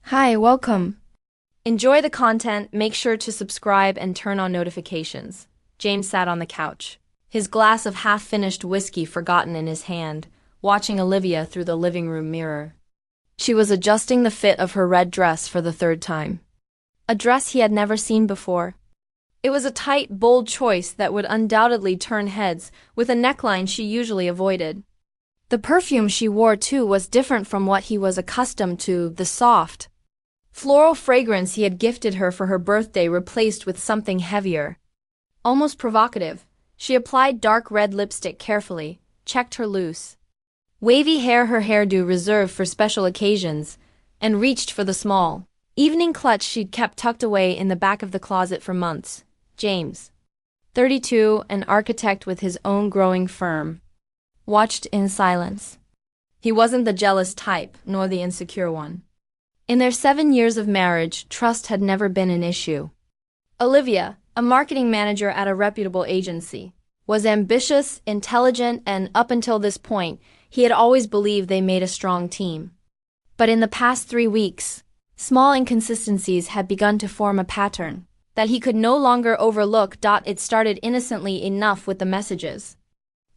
Hi, welcome. Enjoy the content, make sure to subscribe and turn on notifications. James sat on the couch, his glass of half-finished whiskey forgotten in his hand, watching Olivia through the living room mirror. She was adjusting the fit of her red dress for the third time. A dress he had never seen before. It was a tight, bold choice that would undoubtedly turn heads, with a neckline she usually avoided. The perfume she wore, too, was different from what he was accustomed to, the soft, floral fragrance he had gifted her for her birthday replaced with something heavier. Almost provocative, she applied dark red lipstick carefully, checked her loose, wavy hair, her hairdo reserved for special occasions, and reached for the small, evening clutch she'd kept tucked away in the back of the closet for months. James, 32, an architect with his own growing firm, watched in silence. He wasn't the jealous type, nor the insecure one. In their 7 years of marriage, trust had never been an issue. Olivia, a marketing manager at a reputable agency, was ambitious, intelligent, and up until this point, he had always believed they made a strong team. But in the past 3 weeks, small inconsistencies had begun to form a pattern that he could no longer overlook. It started innocently enough with the messages.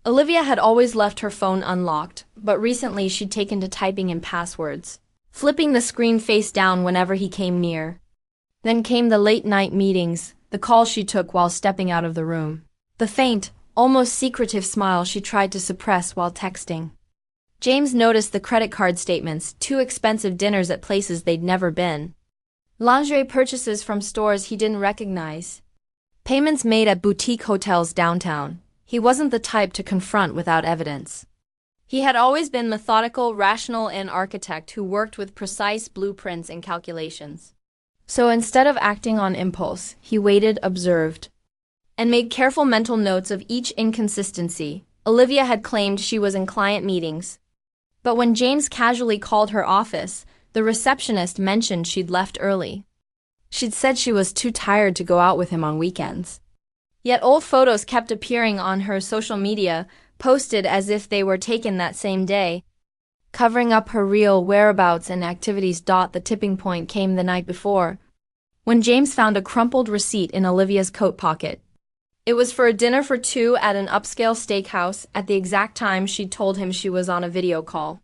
Olivia had always left her phone unlocked, but recently she'd taken to typing in passwords, flipping the screen face down whenever he came near. Then came the late-night meetings, the calls she took while stepping out of the room, the faint, almost secretive smile she tried to suppress while texting. James noticed the credit card statements, 2 expensive dinners at places they'd never been, lingerie purchases from stores he didn't recognize, payments made at boutique hotels downtown. He wasn't the type to confront without evidence. He had always been methodical, rational, and architect who worked with precise blueprints and calculations. So instead of acting on impulse, he waited, observed, and made careful mental notes of each inconsistency. Olivia had claimed she was in client meetings, but when James casually called her office, the receptionist mentioned she'd left early. She'd said she was too tired to go out with him on weekends. Yet old photos kept appearing on her social media, posted as if they were taken that same day, covering up her real whereabouts and activities. The tipping point came the night before, when James found a crumpled receipt in Olivia's coat pocket. It was for a dinner for 2 at an upscale steakhouse at the exact time she'd told him she was on a video call.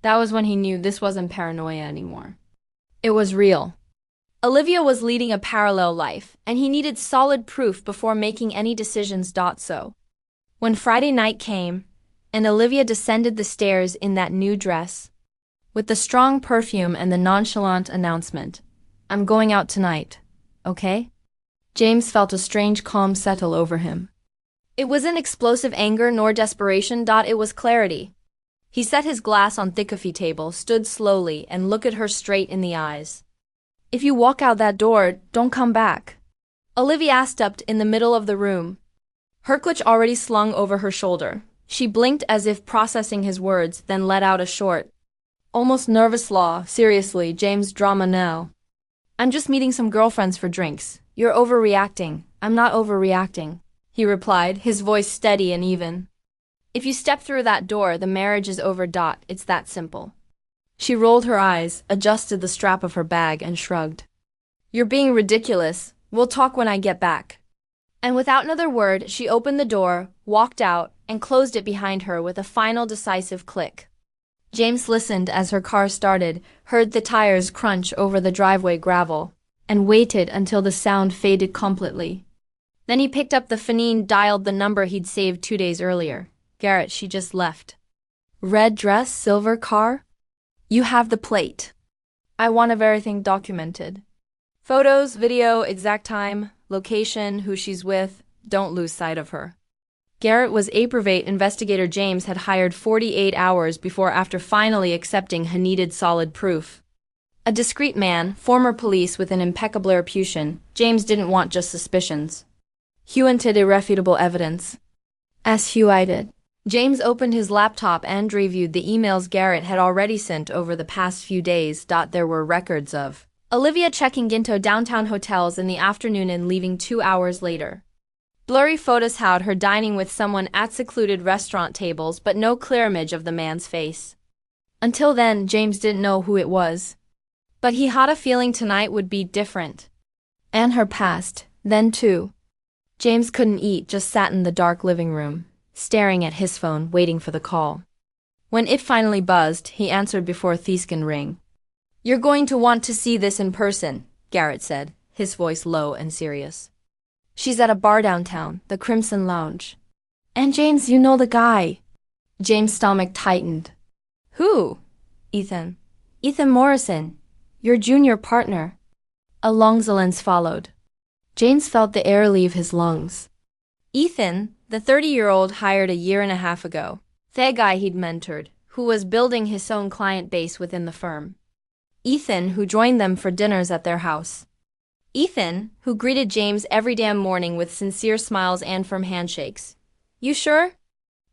That was when he knew this wasn't paranoia anymore. It was real. Olivia was leading a parallel life, and he needed solid proof before making any decisions. So, when Friday night came, and Olivia descended the stairs in that new dress, with the strong perfume and the nonchalant announcement, "I'm going out tonight, okay?" James felt a strange calm settle over him. It wasn't explosive anger nor desperation. It was clarity. He set his glass on the coffee table, stood slowly, and looked at her straight in the eyes. "If you walk out that door, don't come back." Olivia stepped in the middle of the room, her clutch already slung over her shoulder. She blinked as if processing his words, then let out a short, almost nervous law. "Seriously, James, drama now. I'm just meeting some girlfriends for drinks. You're overreacting." "I'm not overreacting," he replied, his voice steady and even. "If you step through that door, the marriage is over. It's that simple." She rolled her eyes, adjusted the strap of her bag, and shrugged. "You're being ridiculous. We'll talk when I get back." And without another word, she opened the door, walked out, and closed it behind her with a final decisive click. James listened as her car started, heard the tires crunch over the driveway gravel, and waited until the sound faded completely. Then he picked up the phone, dialed the number he'd saved 2 days earlier. "Garrett, she just left. Red dress, silver car? You have the plate. I want everything documented. Photos, video, exact time, location, who she's with. Don't lose sight of her." Garrett was a private investigator James had hired 48 hours before, after finally accepting he needed solid proof. A discreet man, former police with an impeccable reputation, James didn't want just suspicions. He wanted irrefutable evidence. As Hugh did. James opened his laptop and reviewed the emails Garrett had already sent over the past few days. There were records of Olivia checking into downtown hotels in the afternoon and leaving 2 hours later. Blurry photos had her dining with someone at secluded restaurant tables, but no clear image of the man's face. Until then, James didn't know who it was. But he had a feeling tonight would be different. And her past, then too. James couldn't eat, just sat in the dark living room, staring at his phone, waiting for the call. When it finally buzzed, he answered before Theskin rang. "You're going to want to see this in person," Garrett said, his voice low and serious. "She's at a bar downtown, the Crimson Lounge." "And James, you know the guy." James' stomach tightened. "Who?" "Ethan. Ethan Morrison. Your junior partner." A long silence followed. James felt the air leave his lungs. Ethan, the 30-year-old hired a year and a half ago. The guy he'd mentored, who was building his own client base within the firm. Ethan, who joined them for dinners at their house. Ethan, who greeted James every damn morning with sincere smiles and firm handshakes. "You sure?"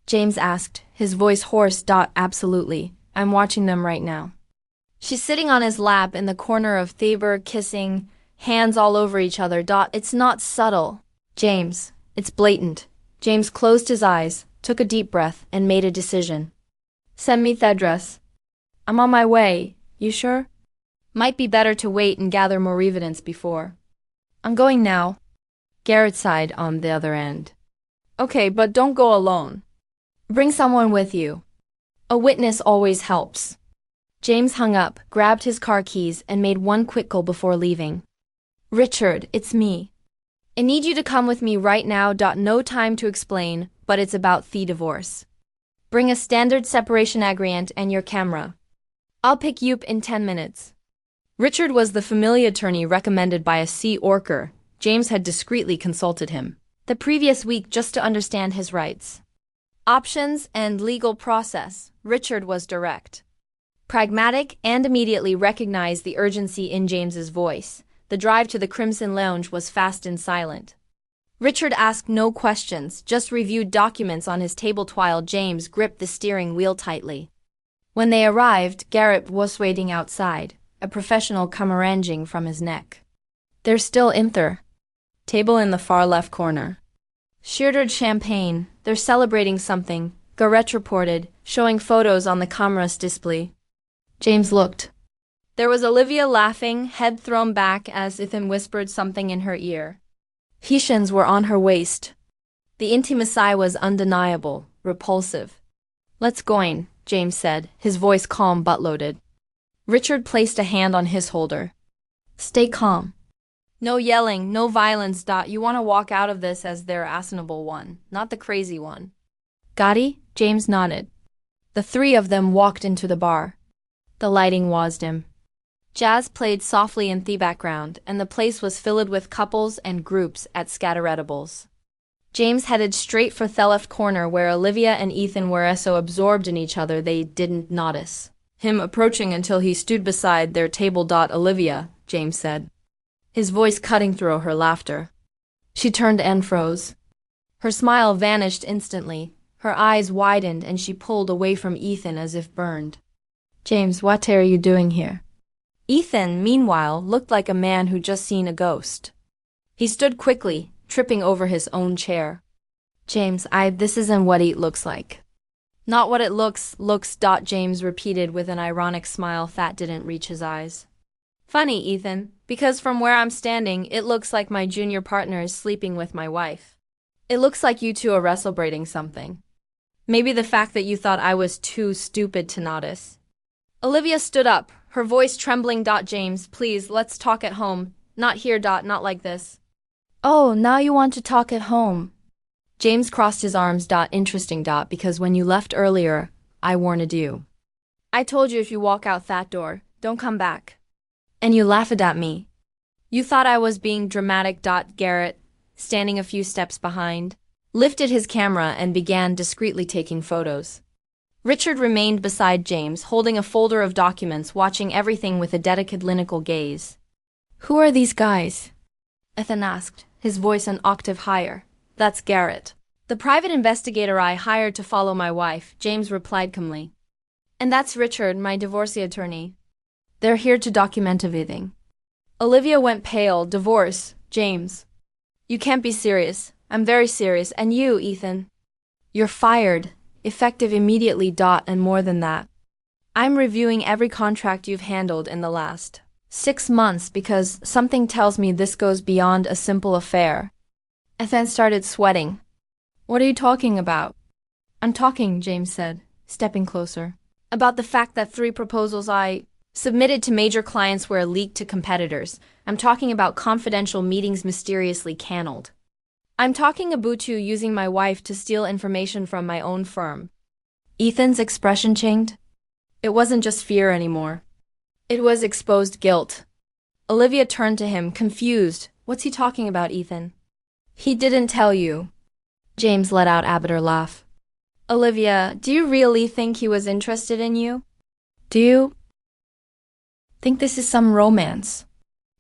James asked, his voice hoarse. "Absolutely. I'm watching them right now." She's sitting on his lap in the corner of Thaber, kissing, hands all over each other. "It's not subtle, James. It's blatant." James closed his eyes, took a deep breath, and made a decision. "Send me the address." "I'm on my way. You sure?" "Might be better to wait and gather more evidence before." "I'm going now." Garrett sighed on the other end. "Okay, but don't go alone. Bring someone with you. A witness always helps." James hung up, grabbed his car keys, and made one quick call before leaving. "Richard, it's me. I need you to come with me right now. No time to explain, but it's about the divorce. Bring a standard separation agreement and your camera. I'll pick you up in 10 minutes. Richard was the family attorney recommended by a C. Orker. James had discreetly consulted him the previous week just to understand his rights, options, and legal process. Richard was direct, pragmatic, and immediately recognized the urgency in James's voice. The drive to the Crimson Lounge was fast and silent. Richard asked no questions, just reviewed documents on his table while James gripped the steering wheel tightly. When they arrived, Garrett was waiting outside, a professional camaranging from his neck. "They're still in there. Table in the far left corner. Sheared champagne. They're celebrating something," Garrett reported, showing photos on the camera's display. James looked. There was Olivia laughing, head thrown back as Ethan whispered something in her ear. Hessians were on her waist. The intimacy was undeniable, repulsive. "Let's go in," James said, his voice calm but loaded. Richard placed a hand on his shoulder. "Stay calm. No yelling, no violence. You want to walk out of this as their assinable one, not the crazy one." "Gotti?" James nodded. The three of them walked into the bar. The lighting was dim. Jazz played softly in the background, and the place was filled with couples and groups at scatter-edibles. James headed straight for the left corner where Olivia and Ethan were so absorbed in each other they didn't notice him approaching until he stood beside their table. "Olivia," James said, his voice cutting through her laughter. She turned and froze. Her smile vanished instantly, her eyes widened, and she pulled away from Ethan as if burned. "James, what are you doing here?" Ethan, meanwhile, looked like a man who'd just seen a ghost. He stood quickly, tripping over his own chair. "James, this isn't what it looks like." "Not what it looks. James repeated with an ironic smile that didn't reach his eyes. "Funny, Ethan, because from where I'm standing, it looks like my junior partner is sleeping with my wife. It looks like you two are celebrating something. Maybe the fact that you thought I was too stupid to notice." Olivia stood up, her voice trembling. "James, please, let's talk at home. Not here. Not like this." "Oh, now you want to talk at home." James crossed his arms. "Interesting. Because when you left earlier, I warned you. I told you if you walk out that door, don't come back. And you laughed at me. You thought I was being dramatic." Garrett, standing a few steps behind, lifted his camera and began discreetly taking photos. Richard remained beside James, holding a folder of documents, watching everything with a dedicated gaze. "Who are these guys?" Ethan asked, his voice an octave higher. "That's Garrett, the private investigator I hired to follow my wife," James replied calmly. "And that's Richard, my divorce attorney. They're here to document everything." Olivia went pale. "Divorce, James? You can't be serious." "I'm very serious. And you, Ethan? You're fired. Effective immediately. And more than that, I'm reviewing every contract you've handled in the last 6 months because something tells me this goes beyond a simple affair. Ethan started sweating. What are you talking about? I'm talking, James said, stepping closer, about the fact that 3 proposals I submitted to major clients were leaked to competitors. I'm talking about confidential meetings mysteriously canned. I'm talking about you using my wife to steal information from my own firm. Ethan's expression changed. It wasn't just fear anymore. It was exposed guilt. Olivia turned to him, confused. What's he talking about, Ethan? He didn't tell you. James let out a bitter laugh. Olivia, do you really think he was interested in you? Do you think this is some romance?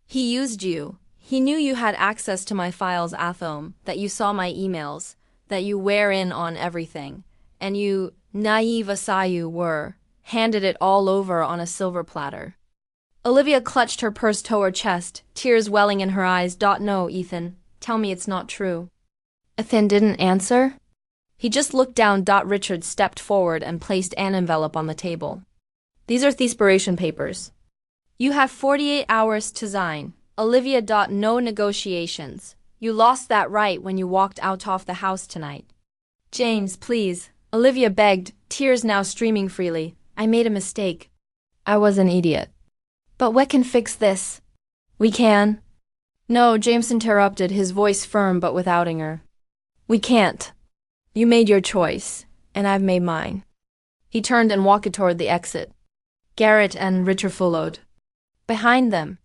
He used you. He knew you had access to my files, Athom, that you saw my emails, that you were in on everything, and you, naive as you were, handed it all over on a silver platter. Olivia clutched her purse to her chest, tears welling in her eyes. No, Ethan, tell me it's not true. Ethan didn't answer. He just looked down. Richard stepped forward and placed an envelope on the table. These are thespiration papers. You have 48 hours to sign. Olivia. No negotiations. You lost that right when you walked out of the house tonight. James, please. Olivia begged, tears now streaming freely. I made a mistake. I was an idiot. But we can fix this. We can. No, James interrupted, his voice firm but without anger. We can't. You made your choice, and I've made mine. He turned and walked toward the exit. Garrett and Richard followed. Behind them,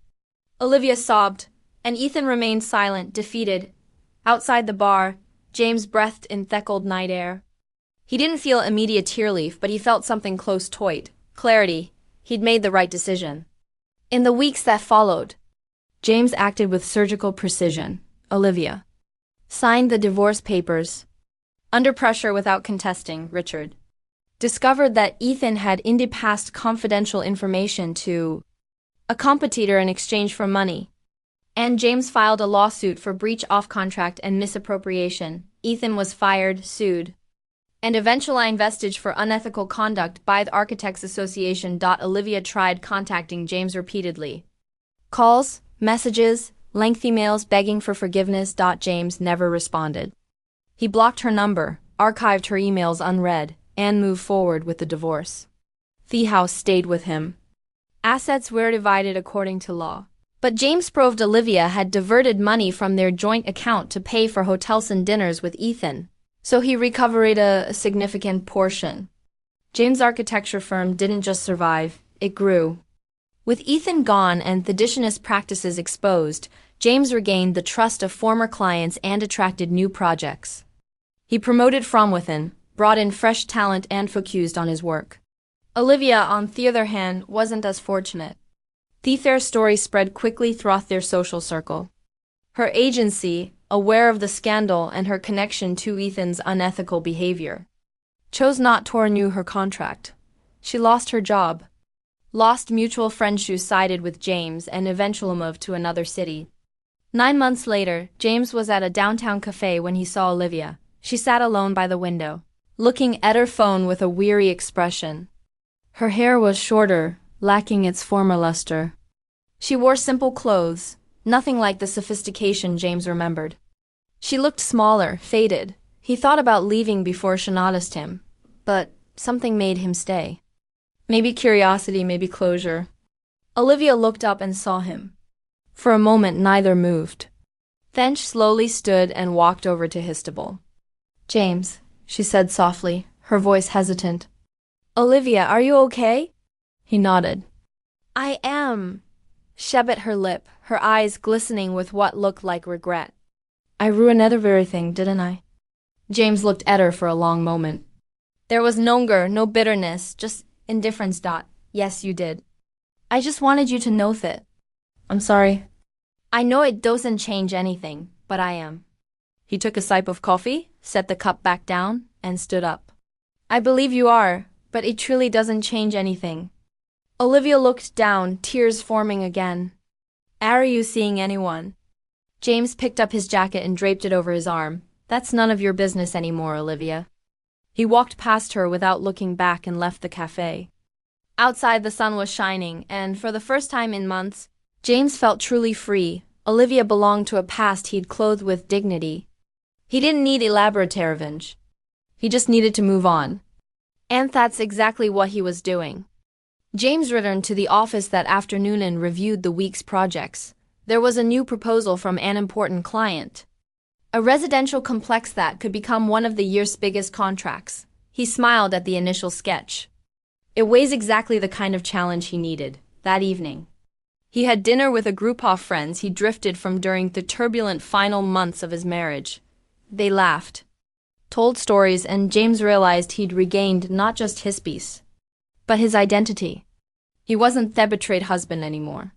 Olivia sobbed, and Ethan remained silent, defeated. Outside the bar, James breathed in thick old night air. He didn't feel immediate tear relief, but he felt something close to it. Clarity. He'd made the right decision. In the weeks that followed, James acted with surgical precision. Olivia signed the divorce papers. Under pressure without contesting, Richard discovered that Ethan had indeed passed confidential information to a competitor in exchange for money. And James filed a lawsuit for breach of contract and misappropriation. Ethan was fired, sued, and eventually invested for unethical conduct by the Architects Association. Olivia tried contacting James repeatedly. Calls, messages, lengthy mails begging for forgiveness. James never responded. He blocked her number, archived her emails unread, and moved forward with the divorce. The house stayed with him. Assets were divided according to law. But James proved Olivia had diverted money from their joint account to pay for hotels and dinners with Ethan. So he recovered a significant portion. James' architecture firm didn't just survive, it grew. With Ethan gone and the dishonest practices exposed, James regained the trust of former clients and attracted new projects. He promoted from within, brought in fresh talent and focused on his work. Olivia, on the other hand, wasn't as fortunate. Their story spread quickly throughout their social circle. Her agency, aware of the scandal and her connection to Ethan's unethical behavior, chose not to renew her contract. She lost her job, lost mutual friends who sided with James, and eventually moved to another city. 9 months later, James was at a downtown cafe when he saw Olivia. She sat alone by the window, looking at her phone with a weary expression. Her hair was shorter, lacking its former luster. She wore simple clothes, nothing like the sophistication James remembered. She looked smaller, faded. He thought about leaving before she noticed him, but something made him stay. Maybe curiosity, maybe closure. Olivia looked up and saw him. For a moment, neither moved. Then she slowly stood and walked over to his table. James, she said softly, her voice hesitant. Olivia, are you okay? He nodded. I am. She bit her lip, her eyes glistening with what looked like regret. I ruined everything, didn't I? James looked at her for a long moment. There was no anger, no bitterness, just indifference. Yes, you did. I just wanted you to know that. I'm sorry. I know it doesn't change anything, but I am. He took a sip of coffee, set the cup back down, and stood up. I believe you are, but it truly doesn't change anything. Olivia looked down, tears forming again. Are you seeing anyone? James picked up his jacket and draped it over his arm. That's none of your business anymore, Olivia. He walked past her without looking back and left the cafe. Outside the sun was shining, and for the first time in months, James felt truly free. Olivia belonged to a past he'd clothed with dignity. He didn't need elaborate revenge. He just needed to move on. And that's exactly what he was doing. James returned to the office that afternoon and reviewed the week's projects. There was a new proposal from an important client. A residential complex that could become one of the year's biggest contracts. He smiled at the initial sketch. It was exactly the kind of challenge he needed. That evening, he had dinner with a group of friends he drifted from during the turbulent final months of his marriage. They laughed, told stories, and James realized he'd regained not just his peace, but his identity. He wasn't the betrayed husband anymore.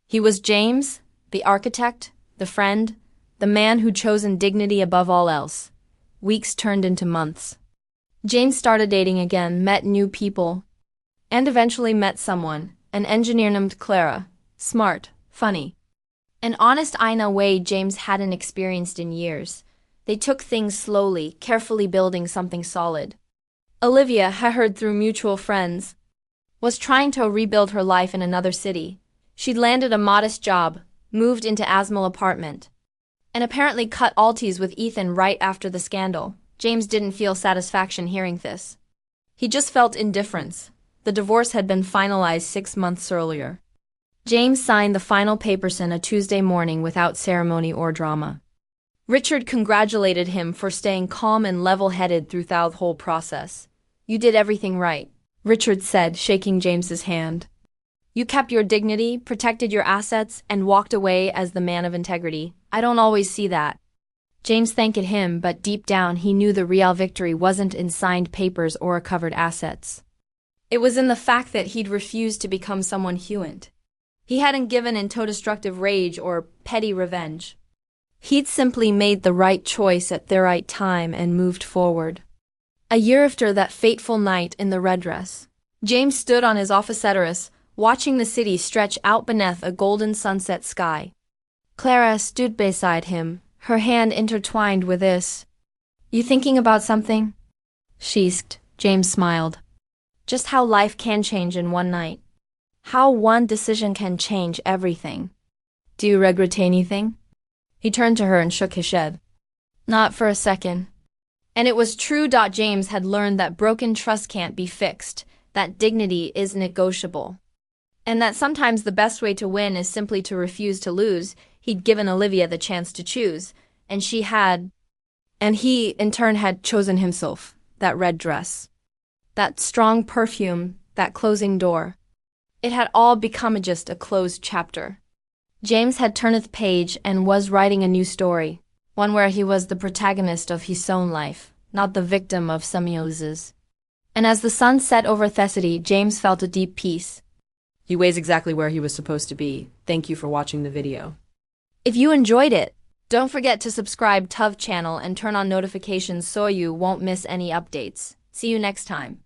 He was James, the architect, the friend, the man who'd chosen dignity above all else. Weeks turned into months. James started dating again, met new people, and eventually met someone, an engineer named Clara. Smart, funny, and honest in a way James hadn't experienced in years. They took things slowly, carefully building something solid. Olivia, had heard through mutual friends, was trying to rebuild her life in another city. She'd landed a modest job, moved into Asmal apartment, and apparently cut all ties with Ethan right after the scandal. James didn't feel satisfaction hearing this. He just felt indifference. The divorce had been finalized 6 months earlier. James signed the final papers on a Tuesday morning without ceremony or drama. Richard congratulated him for staying calm and level-headed through the whole process. "You did everything right," Richard said, shaking James's hand. "You kept your dignity, protected your assets, and walked away as the man of integrity. I don't always see that." James thanked him, but deep down he knew the real victory wasn't in signed papers or covered assets. It was in the fact that he'd refused to become someone huant. He hadn't given into destructive rage or petty revenge. He'd simply made the right choice at the right time and moved forward. A year after that fateful night in the red dress, James stood on his office terrace, watching the city stretch out beneath a golden sunset sky. Clara stood beside him, her hand intertwined with his. "You thinking about something?" she asked. James smiled. "Just how life can change in one night. How one decision can change everything. Do you regret anything?" He turned to her and shook his head. "Not for a second." And it was true. James had learned that broken trust can't be fixed, that dignity is negotiable, and that sometimes the best way to win is simply to refuse to lose. He'd given Olivia the chance to choose, and she had, and he, in turn, had chosen himself. That red dress, that strong perfume, that closing door. It had all become just a closed chapter. James had turned the page and was writing a new story, one where he was the protagonist of his own life, not the victim of someone else's. And as the sun set over Thessaly, James felt a deep peace. He was exactly where he was supposed to be. Thank you for watching the video. If you enjoyed it, don't forget to subscribe to the channel and turn on notifications so you won't miss any updates. See you next time.